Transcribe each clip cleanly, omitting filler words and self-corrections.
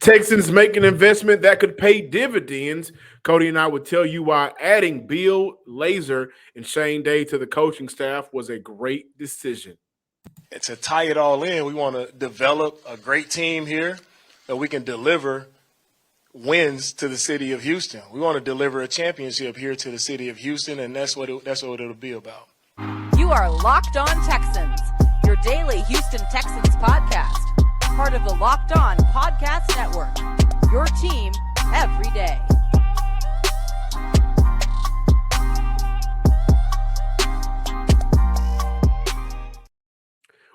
Texans make an investment that could pay dividends. Cody and I would tell you why adding Bill Lazor and Shane Day to the coaching staff was a great decision. And to tie it all in, we want to develop a great team here that we can deliver wins to the city of Houston. We want to deliver a championship here to the city of Houston, and that's what it'll be about. You are Locked On Texans, your daily Houston Texans podcast. Part of the Locked On Podcast Network, your team every day.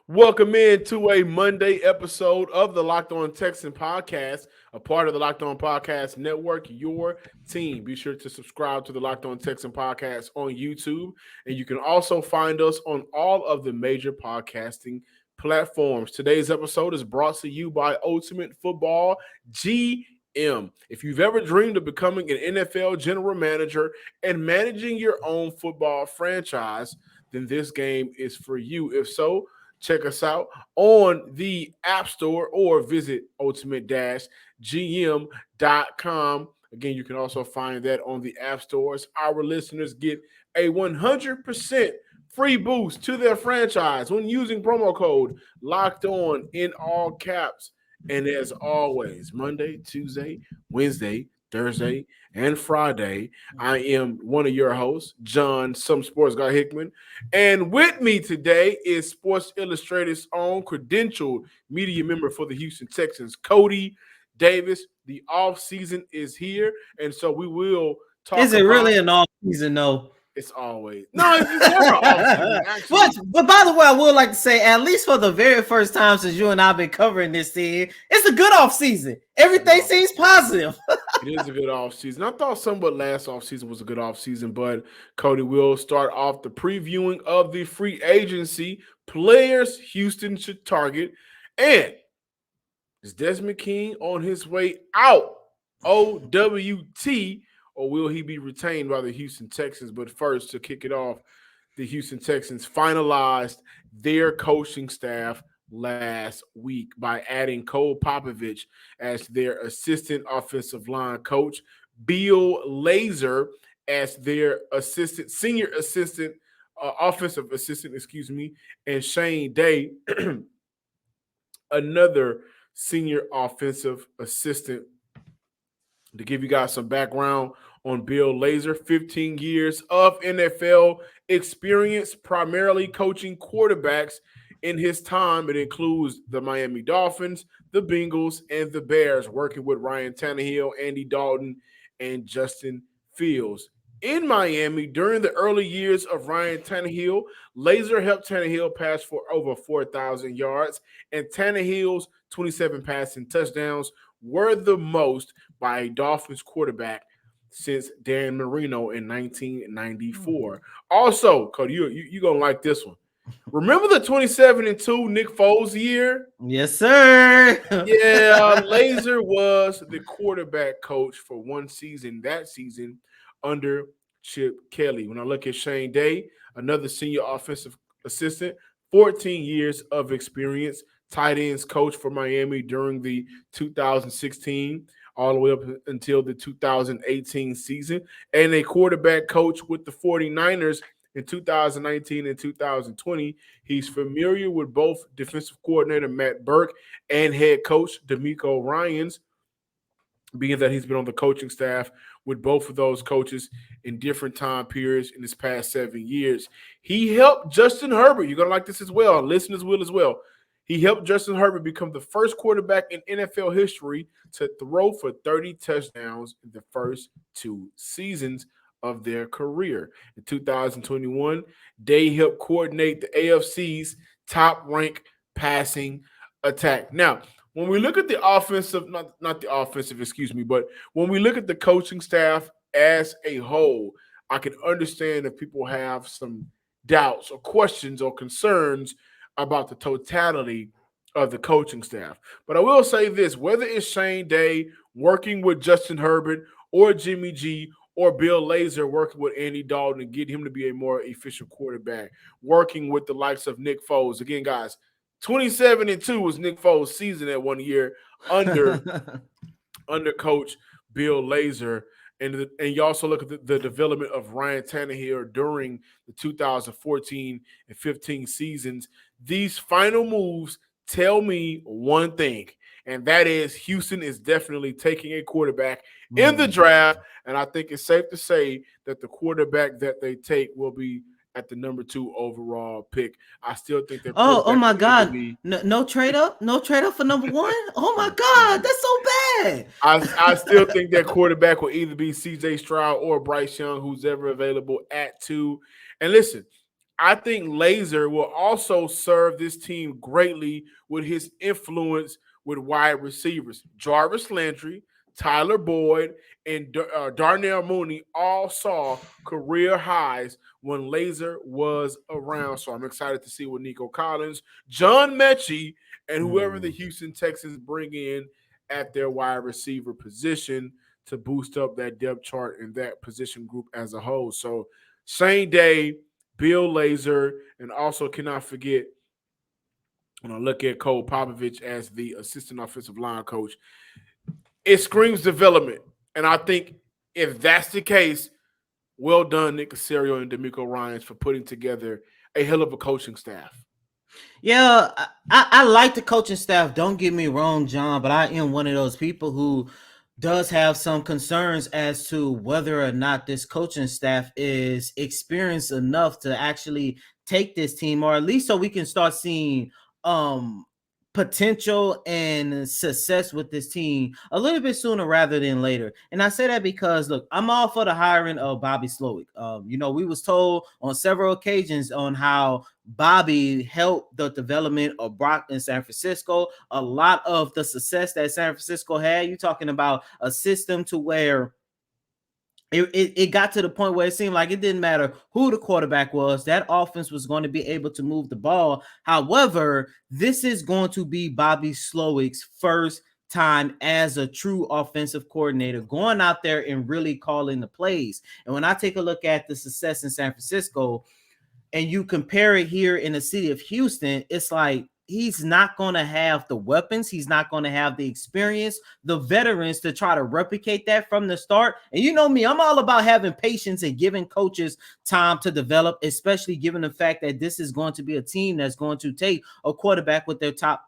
Welcome in to a Monday episode of the Locked On Texans podcast, a part of the Locked On Podcast Network, your team. Be sure to subscribe to the Locked On Texans podcast on YouTube, and you can also find us on all of the major podcasting platforms. Today's episode is brought to you by Ultimate Football GM. If you've ever dreamed of becoming an NFL general manager and managing your own football franchise, then this game is for you. If so, check us out on the App Store or visit ultimate-gm.com. Again, you can also find that on the App Stores. Our listeners get a 100% free boost to their franchise when using promo code Locked On in all caps. And as always, Monday, Tuesday, Wednesday, Thursday, and Friday, I am one of your hosts, John Some Sports Guy Hickman. And with me today is Sports Illustrated's own credentialed media member for the Houston Texans, Cody Davis. The offseason is here, and so we will talk about. Is it really an offseason, though? It's always. No, it's never offseason. But by the way, I would like to say, at least for the very first time since you and I have been covering this thing, it's a good offseason. Everything seems positive. It is a good offseason. I thought somewhat last offseason was a good offseason, but Cody will start off the previewing of the free agency players Houston should target. And is Desmond King on his way out? OWT. Or will he be retained by the Houston Texans? But first, to kick it off, the Houston Texans finalized their coaching staff last week by adding Cole Popovich as their assistant offensive line coach, Bill Lazor as their senior assistant, offensive assistant, and Shane Day, another senior offensive assistant. To give you guys some background on Bill Lazor, 15 years of NFL experience, primarily coaching quarterbacks in his time. It includes the Miami Dolphins, the Bengals, and the Bears, working with Ryan Tannehill, Andy Dalton, and Justin Fields. In Miami, during the early years of Ryan Tannehill, Lazor helped Tannehill pass for over 4,000 yards, and Tannehill's 27 passing touchdowns were the most by a Dolphins quarterback since Dan Marino in 1994. Also, Cody, you're going to like this one. Remember the 27-2 Nick Foles year? Yes, sir. Yeah, Lazor was the quarterback coach for one season, that season, under Chip Kelly. When I look at Shane Day, another senior offensive assistant, 14 years of experience, tight ends coach for Miami during the 2016 all the way up until the 2018 season, and a quarterback coach with the 49ers in 2019 and 2020. He's familiar with both defensive coordinator Matt Burke and head coach DeMeco Ryans, being that he's been on the coaching staff with both of those coaches in different time periods in his past 7 years. He helped Justin Herbert. You're going to like this as well. Listeners will as well. He helped Justin Herbert become the first quarterback in NFL history to throw for 30 touchdowns in the first 2 seasons of their career. In 2021, they helped coordinate the AFC's top-ranked passing attack. Now, when we look at the offensive, not the offensive, but when we look at the coaching staff as a whole, I can understand if people have some doubts or questions or concerns about the totality of the coaching staff. But I will say this, whether it's Shane Day working with Justin Herbert or Jimmy G or Bill Lazor working with Andy Dalton and get him to be a more efficient quarterback, working with the likes of Nick Foles. Again, guys, 27-2 was Nick Foles' season that one year under Coach Bill Lazor. And you also look at the development of Ryan Tannehill during the 2014 and 15 seasons. These final moves tell me one thing, and that is Houston is definitely taking a quarterback in the draft. And I think it's safe to say that the quarterback that they take will be at the number 2 overall pick. I still think that. Oh my God! No trade up for number 1. Oh my God, that's so bad. I still think that quarterback will either be C.J. Stroud or Bryce Young, who's ever available at 2. And listen, I think Lazor will also serve this team greatly with his influence with wide receivers. Jarvis Landry, Tyler Boyd, and Darnell Mooney all saw career highs when Lazor was around. So I'm excited to see what Nico Collins, John Mechie, and whoever the Houston Texans bring in at their wide receiver position to boost up that depth chart and that position group as a whole. So Shane Day, Bill Lazor, and also cannot forget when I look at Cole Popovich as the assistant offensive line coach, it screams development. And I think if that's the case, well done, Nick Caserio and DeMeco Ryans for putting together a hell of a coaching staff. Yeah, I like the coaching staff. Don't get me wrong, John, but I am one of those people who does have some concerns as to whether or not this coaching staff is experienced enough to actually take this team, or at least so we can start seeing potential and success with this team a little bit sooner rather than later. And I say that because, look, I'm all for the hiring of Bobby Slowick. We was told on several occasions on how Bobby helped the development of Brock in San Francisco. A lot of the success that San Francisco had, you're talking about a system to where it got to the point where it seemed like it didn't matter who the quarterback was. That offense was going to be able to move the ball. However, this is going to be Bobby Slowick's first time as a true offensive coordinator, going out there and really calling the plays. And when I take a look at the success in San Francisco and you compare it here in the city of Houston, it's like he's not going to have the weapons. He's not going to have the experience, the veterans to try to replicate that from the start. And you know me, I'm all about having patience and giving coaches time to develop, especially given the fact that this is going to be a team that's going to take a quarterback with their top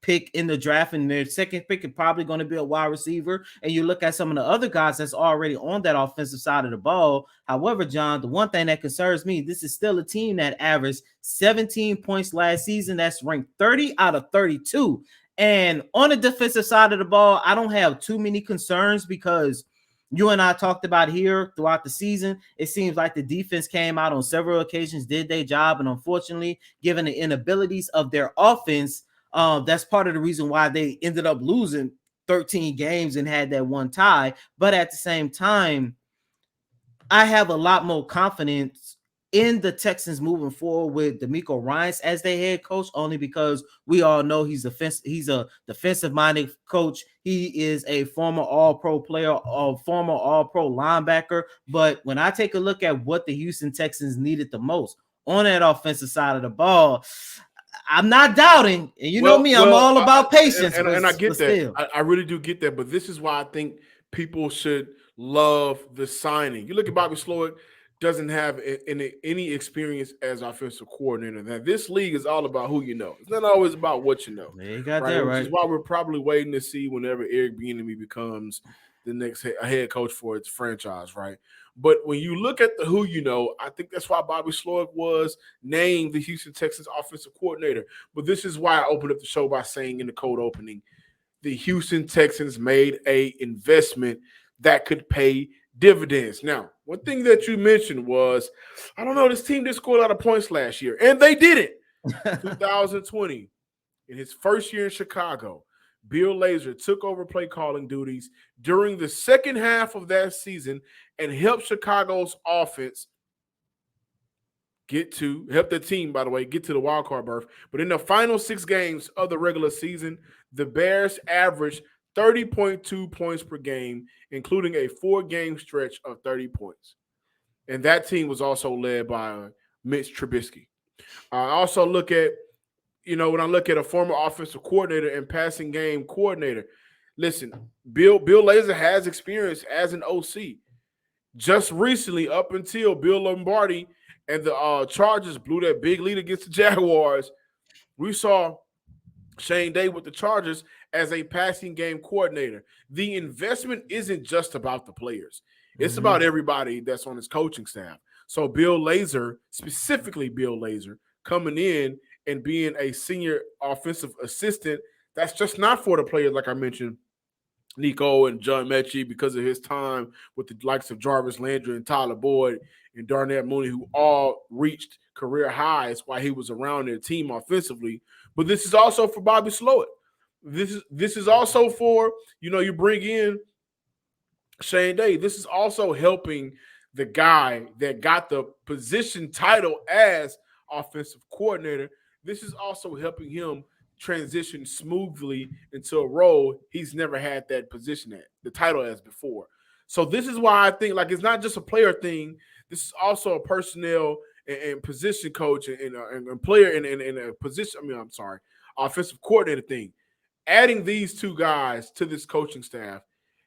pick in the draft, and their second pick is probably going to be a wide receiver. And you look at some of the other guys that's already on that offensive side of the ball. However, John, the one thing that concerns me, this is still a team that averaged 17 points last season. That's ranked 30 out of 32. And on the defensive side of the ball, I don't have too many concerns because you and I talked about here throughout the season. It seems like the defense came out on several occasions, did their job. And unfortunately, given the inabilities of their offense, that's part of the reason why they ended up losing 13 games and had that one tie. But at the same time, I have a lot more confidence in the Texans moving forward with DeMeco Ryans as their head coach, only because we all know he's a defensive-minded coach. He is a former All-Pro player, a former All-Pro linebacker. But when I take a look at what the Houston Texans needed the most on that offensive side of the ball, I'm not doubting, and you know me, I'm all about patience. And I get that. I really do get that. But this is why I think people should love the signing. You look at Bobby Slowick, doesn't have any experience as offensive coordinator. Now, this league is all about who you know. It's not always about what you know. You got that right. Which is why we're probably waiting to see whenever Eric Bieniemy becomes the next head coach for its franchise, right? But when you look at the who you know, I think that's why Bobby Slowick was named the Houston Texans offensive coordinator. But this is why I opened up the show by saying in the cold opening, the Houston Texans made a investment that could pay dividends. Now, one thing that you mentioned was, I don't know, this team did score a lot of points last year, and they did it. 2020, in his first year in Chicago, Bill Lazor took over play calling duties during the second half of that season and helped Chicago's offense help the team, by the way, get to the wild card berth. But in the final 6 games of the regular season, the Bears averaged 30.2 points per game, including a 4-game stretch of 30 points. And that team was also led by Mitch Trubisky. I also look at when I look at a former offensive coordinator and passing game coordinator, listen, Bill Lazor has experience as an OC. Just recently, up until Bill Lombardi and the Chargers blew that big lead against the Jaguars, we saw Shane Day with the Chargers as a passing game coordinator. The investment isn't just about the players. It's about everybody that's on his coaching staff. So Bill Lazor, specifically Bill Lazor, coming in and being a senior offensive assistant, that's just not for the players, like I mentioned, Nico and John Mechie, because of his time with the likes of Jarvis Landry and Tyler Boyd and Darnell Mooney, who all reached career highs while he was around their team offensively. But this is also for Bobby Slowik. This is also for, you bring in Shane Day. This is also helping the guy that got the position title as offensive coordinator. This is also helping him transition smoothly into a role he's never had that position at, the title as before. So this is why I think it's not just a player thing. This is also a personnel and position coach and player in a position. Offensive coordinator thing. Adding these two guys to this coaching staff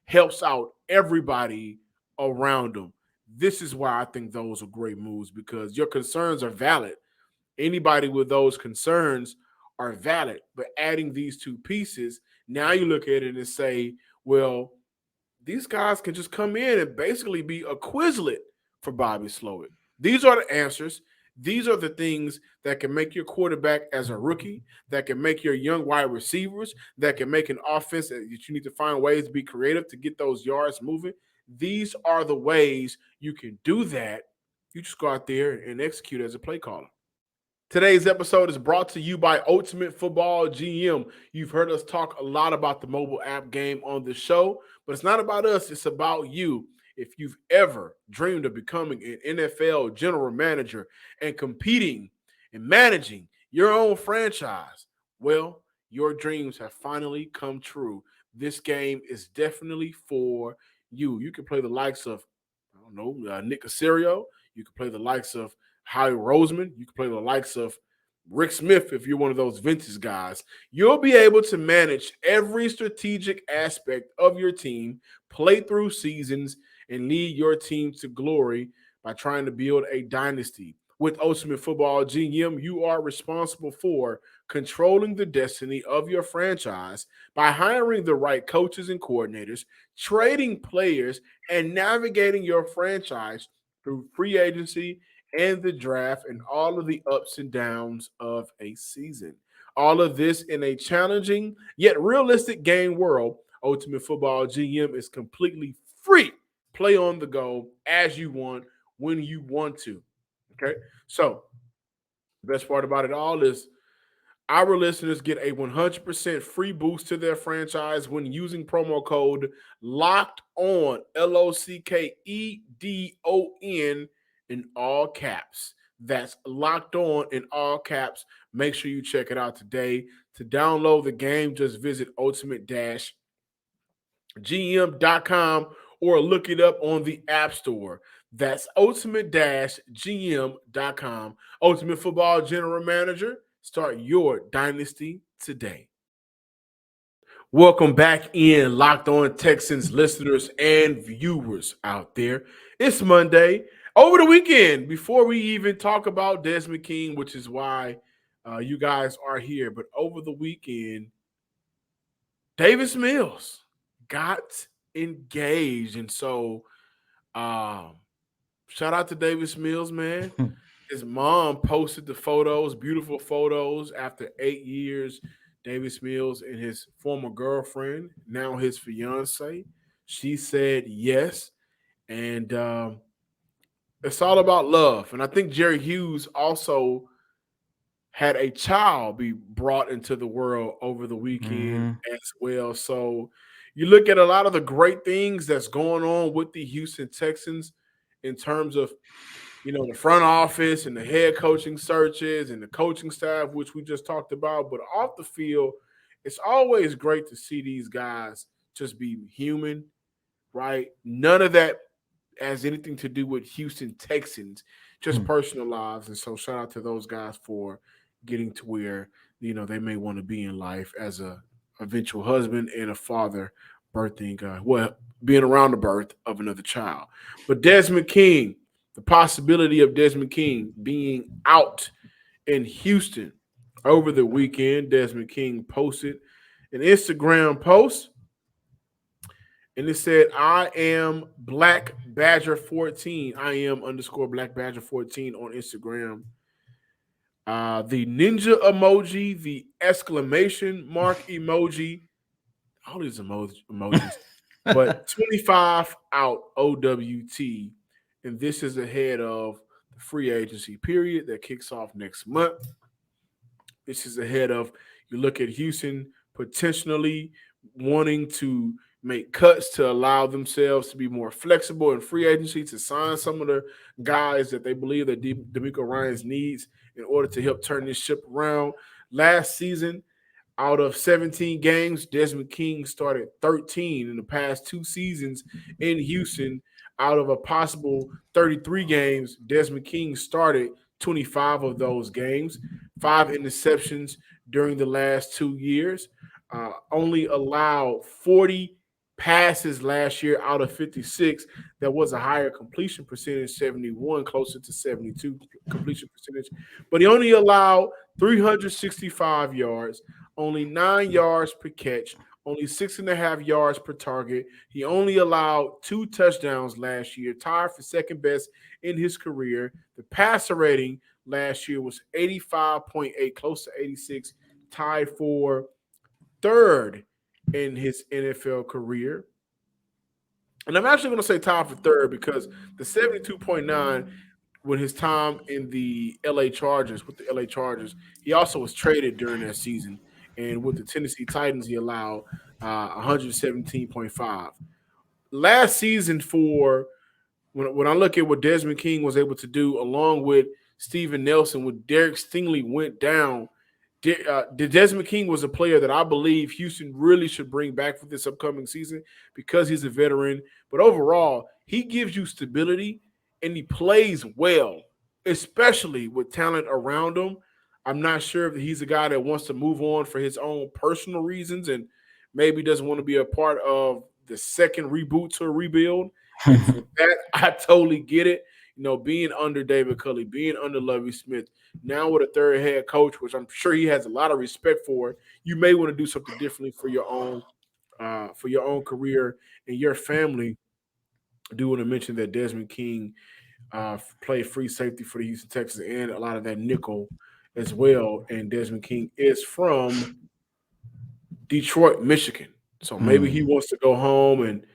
helps out everybody around them. This is why I think those are great moves, because your concerns are valid. Anybody with those concerns are valid, but adding these two pieces, now you look at it and say, well, these guys can just come in and basically be a Quizlet for Bobby Slowik. These are the answers. These are the things that can make your quarterback as a rookie, that can make your young wide receivers, that can make an offense that you need to find ways to be creative to get those yards moving. These are the ways you can do that. You just go out there and execute as a play caller. Today's episode is brought to you by Ultimate Football GM. You've heard us talk a lot about the mobile app game on the show, but it's not about us, it's about you. If you've ever dreamed of becoming an NFL general manager and competing and managing your own franchise, well, your dreams have finally come true. This game is definitely for you. You can play the likes of, Nick Caserio. You can play the likes of Howie Roseman. You can play the likes of Rick Smith if you're one of those vintage guys. You'll be able to manage every strategic aspect of your team, play through seasons, and lead your team to glory by trying to build a dynasty. With Ultimate Football GM, you are responsible for controlling the destiny of your franchise by hiring the right coaches and coordinators, trading players, and navigating your franchise through free agency and the draft and all of the ups and downs of a season. All of this in a challenging yet realistic game world. Ultimate Football GM is completely free. Play on the go as you want, when you want to. Okay? So, the best part about it all is our listeners get a 100% free boost to their franchise when using promo code LOCKED ON, LOCKEDON, in all caps. That's Locked On in all caps. Make sure you check it out today. To download the game, just visit ultimate-gm.com or look it up on the App Store. That's ultimate-gm.com. Ultimate Football General Manager. Start your dynasty today. Welcome back in, Locked On Texans listeners and viewers out there. It's Monday. Over the weekend, before we even talk about Desmond King, which is why you guys are here, but over the weekend, Davis Mills got engaged. And so shout out to Davis Mills, man. His mom posted the photos, beautiful photos, after 8 years. Davis Mills and his former girlfriend, now his fiance, she said yes. And it's all about love. And I think Jerry Hughes also had a child be brought into the world over the weekend as well. So you look at a lot of the great things that's going on with the Houston Texans in terms of, the front office and the head coaching searches and the coaching staff, which we just talked about. But off the field, it's always great to see these guys just be human, right? None of that has anything to do with Houston Texans, just personal lives. And so shout out to those guys for getting to where they may want to be in life as a eventual husband and a father, birthing, being around the birth of another child. But Desmond King, the possibility of Desmond King being out in Houston over the weekend. Desmond King posted an Instagram post, and it said, I am Black Badger 14. I am _ Black Badger 14 on Instagram. The ninja emoji, the exclamation mark emoji, all these emojis, but 25 out OWT. And this is ahead of the free agency period that kicks off next month. This is ahead of, you look at Houston potentially wanting to make cuts to allow themselves to be more flexible in free agency, to sign some of the guys that they believe that DeMeco Ryans needs in order to help turn this ship around. Last season, out of 17 games, Desmond King started 13 in the past 2 seasons in Houston. Out of a possible 33 games, Desmond King started 25 of those games, 5 interceptions during the last 2 years, only allowed 40 passes last year out of 56. That was a higher completion percentage, 71, closer to 72 completion percentage. But he only allowed 365 yards, only 9 yards per catch, only 6.5 yards per target. He only allowed 2 touchdowns last year, tied for second best in his career. The passer rating last year was 85.8, close to 86, tied for third in his NFL career. And I'm actually going to say tied for third because the 72.9 with his time in the LA Chargers, he also was traded during that season. And with the Tennessee Titans, he allowed 117.5. Last season, when I look at what Desmond King was able to do, along with Steven Nelson, when Derek Stingley went down, Desmond King was a player that I believe Houston really should bring back for this upcoming season because he's a veteran. But overall, he gives you stability and he plays well, especially with talent around him. I'm not sure if he's a guy that wants to move on for his own personal reasons and maybe doesn't want to be a part of the second reboot to a rebuild. And for that, I totally get it. Being under David Culley, being under Lovie Smith, now with a third head coach, which I'm sure he has a lot of respect for, you may want to do something differently for your own career and your family. I do want to mention that Desmond King played free safety for the Houston Texans and a lot of that nickel as well. And Desmond King is from Detroit, Michigan. So maybe he wants to go home and,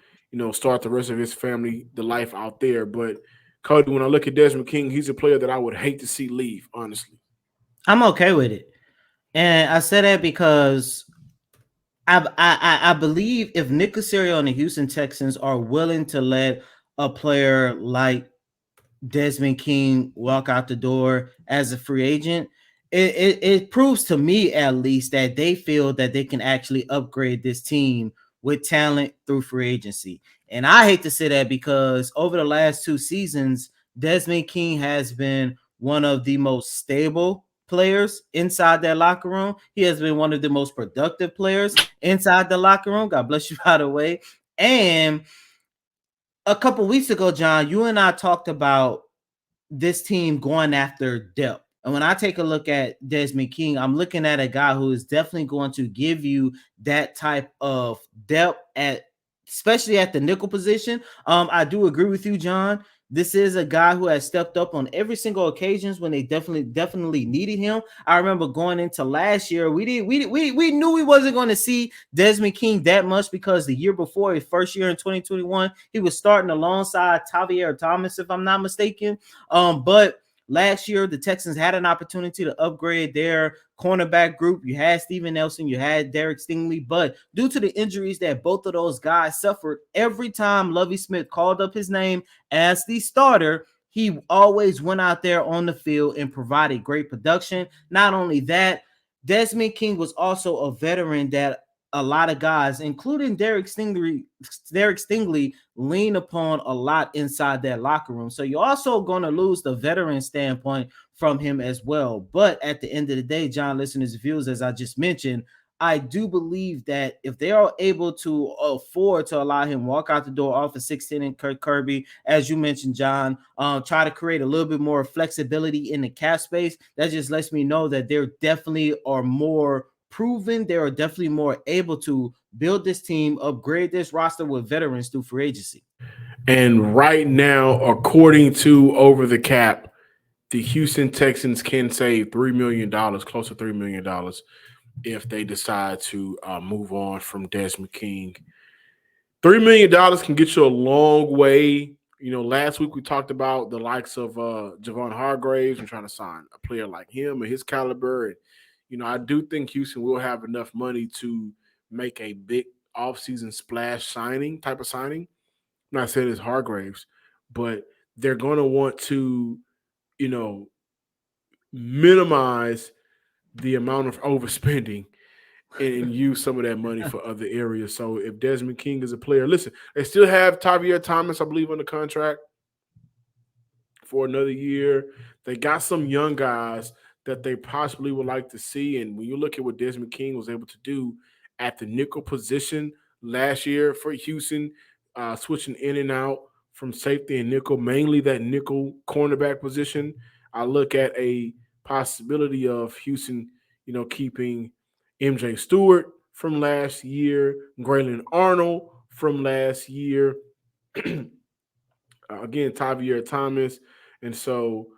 start the rest of his family, the life out there. But Cody, when I look at Desmond King, he's a player that I would hate to see leave, honestly. I'm okay with it. And I say that because I believe if Nick Caserio and the Houston Texans are willing to let a player like Desmond King walk out the door as a free agent, it proves to me at least that they feel that they can actually upgrade this team with talent through free agency. And I hate to say that because over the last 2 seasons, Desmond King has been one of the most stable players inside that locker room. He has been one of the most productive players inside the locker room. God bless you, by the way. And a couple weeks ago, John, you and I talked about this team going after depth. And when I take a look at Desmond King, I'm looking at a guy who is definitely going to give you that type of depth especially at the nickel position. I do agree with you, John. This is a guy who has stepped up on every single occasions when they definitely needed him. I remember going into last year, we knew we wasn't going to see Desmond King that much because the year before, his first year in 2021, he was starting alongside Tavier Thomas, if I'm not mistaken. But last year, the Texans had an opportunity to upgrade their cornerback group. You had Steven Nelson, you had Derek Stingley, but due to the injuries that both of those guys suffered, every time Lovie Smith called up his name as the starter, he always went out there on the field and provided great production. Not only that, Desmond King was also a veteran that a lot of guys, including Derek Stingley, lean upon a lot inside that locker room. So you're also going to lose the veteran standpoint from him as well. But at the end of the day, John, listeners' views, as I just mentioned, I do believe that if they are able to afford to allow him walk out the door off of 16 and Kirk Kirby, as you mentioned, John, try to create a little bit more flexibility in the cap space, that just lets me know that there definitely are more proven. They are definitely more able to build this team, upgrade this roster with veterans through free agency. And right now, according to Over the Cap, the Houston Texans can save $3 million, close to $3 million, if they decide to move on from Desmond King. $3 million can get you a long way. You know, last week we talked about the likes of Javon Hargraves and trying to sign a player like him and his caliber. And, you know, I do think Houston will have enough money to make a big offseason splash type of signing. I'm not saying it's Hargraves, but they're going to want to, you know, minimize the amount of overspending and use some of that money for other areas. So if Desmond King is a player, listen, they still have Tavierre Thomas, I believe, on the contract for another year. They got some young guys that they possibly would like to see. And when you look at what Desmond King was able to do at the nickel position last year for Houston, switching in and out from safety and nickel, mainly that nickel cornerback position, I look at a possibility of Houston, you know, keeping MJ Stewart from last year, Graylin Arnold from last year, again, Tavierre Thomas, and so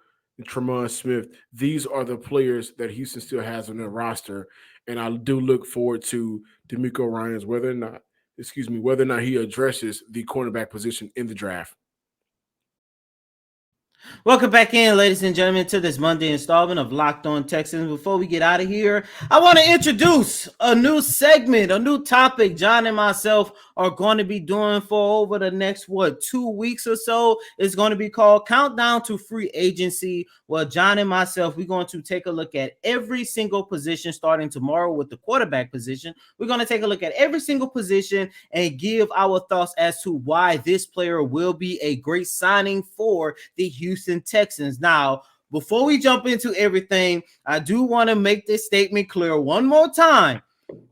Tremont Smith. These are the players that Houston still has on their roster, and I do look forward to DeMeco Ryans, whether or not he addresses the cornerback position in the draft. Welcome back in, ladies and gentlemen, to this Monday installment of Locked On Texans. Before we get out of here, I want to introduce a new segment, a new topic John and myself are going to be doing for over the next, 2 weeks or so. It's going to be called Countdown to Free Agency. Well, John and myself, we're going to take a look at every single position starting tomorrow with the quarterback position. We're going to take a look at every single position and give our thoughts as to why this player will be a great signing for the Houston Texans. Now, before we jump into everything, I do want to make this statement clear one more time.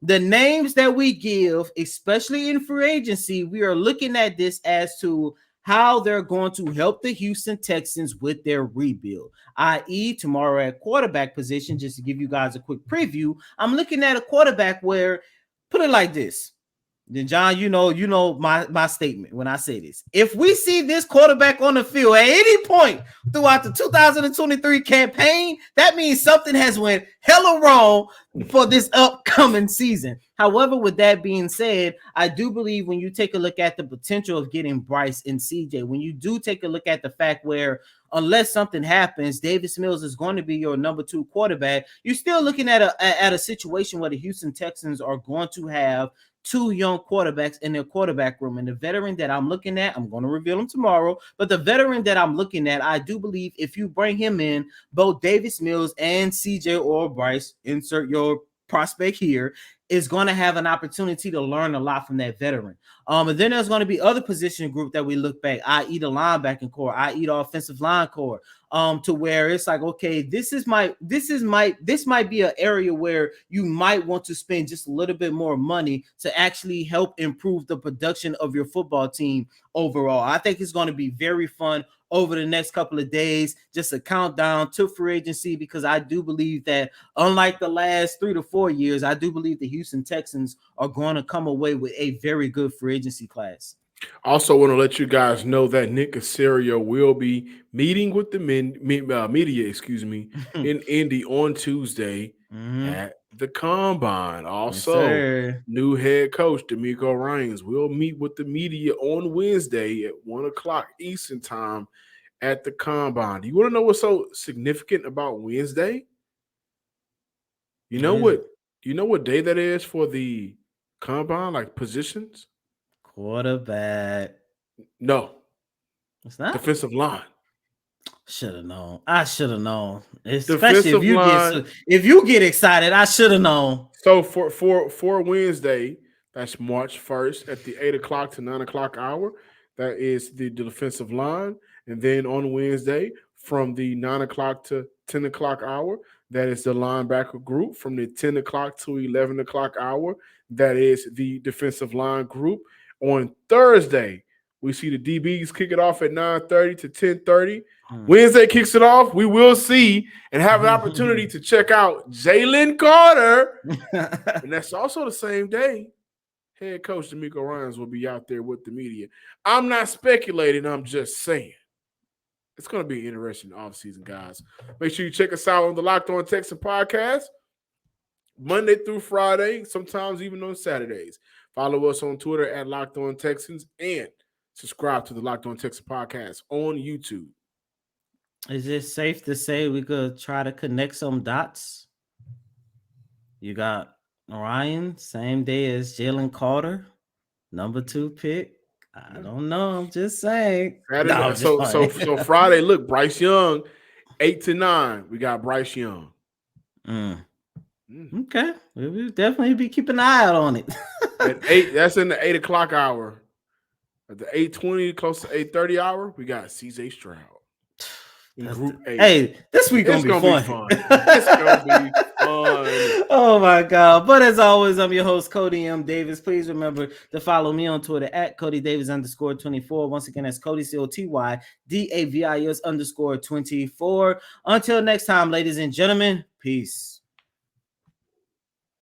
The names that we give, especially in free agency, we are looking at this as to how they're going to help the Houston Texans with their rebuild, i.e. tomorrow at quarterback position. Just to give you guys a quick preview, I'm looking at a quarterback where, put it like this. Then John, you know my statement when I say this. If we see this quarterback on the field at any point throughout the 2023 campaign, that means something has went hella wrong for this upcoming season. However, with that being said, I do believe when you take a look at the potential of getting Bryce and CJ, when you do take a look at the fact where unless something happens, Davis Mills is going to be your number 2 quarterback, you're still looking at a situation where the Houston Texans are going to have 2 young quarterbacks in their quarterback room. And the veteran that I'm looking at, I'm going to reveal him tomorrow, but the veteran that I'm looking at, I do believe if you bring him in, both Davis Mills and CJ or Bryce, insert your prospect here, is going to have an opportunity to learn a lot from that veteran. And then there's going to be other position group that we look back, i.e. the linebacking core, i.e. the offensive line core, to where it's like, okay, this might be an area where you might want to spend just a little bit more money to actually help improve the production of your football team overall. I think it's going to be very fun over the next couple of days, just a countdown to free agency, because I do believe that unlike the last 3 to 4 years, I do believe the Houston Texans are going to come away with a very good free agency class. Also want to let you guys know that Nick Caserio will be meeting with the media, in Indy on Tuesday at the Combine. Also, Yes, new head coach DeMeco Ryans will meet with the media on Wednesday at 1 o'clock Eastern time at the Combine. Do you want to know what's so significant about Wednesday? You know what? Do you know what day that is for the Combine, like positions? Quarterback. No, It's not defensive line. Should have known. I should have known. Especially Defensive line. if you get excited, I should have known. So for Wednesday, that's March 1st at the 8 o'clock to 9 o'clock hour. That is the defensive line. And then on Wednesday, from the 9 o'clock to 10 o'clock hour, that is the linebacker group. From the 10 o'clock to 11 o'clock hour, that is the defensive line group. On Thursday, we see the DBs kick it off at 9:30 to 10:30. Wednesday kicks it off. We will see and have an opportunity to check out Jalen Carter. And that's also the same day head coach DeMeco Ryans will be out there with the media. I'm not speculating. I'm just saying. It's going to be an interesting offseason, guys. Make sure you check us out on the Locked On Texans podcast, Monday through Friday, sometimes even on Saturdays. Follow us on Twitter at Locked On Texans and subscribe to the Locked On Texans podcast on YouTube. Is it safe to say we could try to connect some dots? You got Ryan, same day as Jalen Carter, number 2 pick. I don't know. I'm just saying. So Friday, look, Bryce Young, 8 to 9. We got Bryce Young. Okay. We'll definitely be keeping an eye out on it. At 8, that's in the 8 o'clock hour. At the 8:20, close to 8:30 hour, we got CJ Stroud. In Group 8. Hey, this week gonna be fun. It's gonna be fun. Oh my God. But as always, I'm your host, Cody M. Davis. Please remember to follow me on Twitter at Cody Davis _24. Once again, that's Cody COTY DAVIS _24. Until next time, ladies and gentlemen, peace.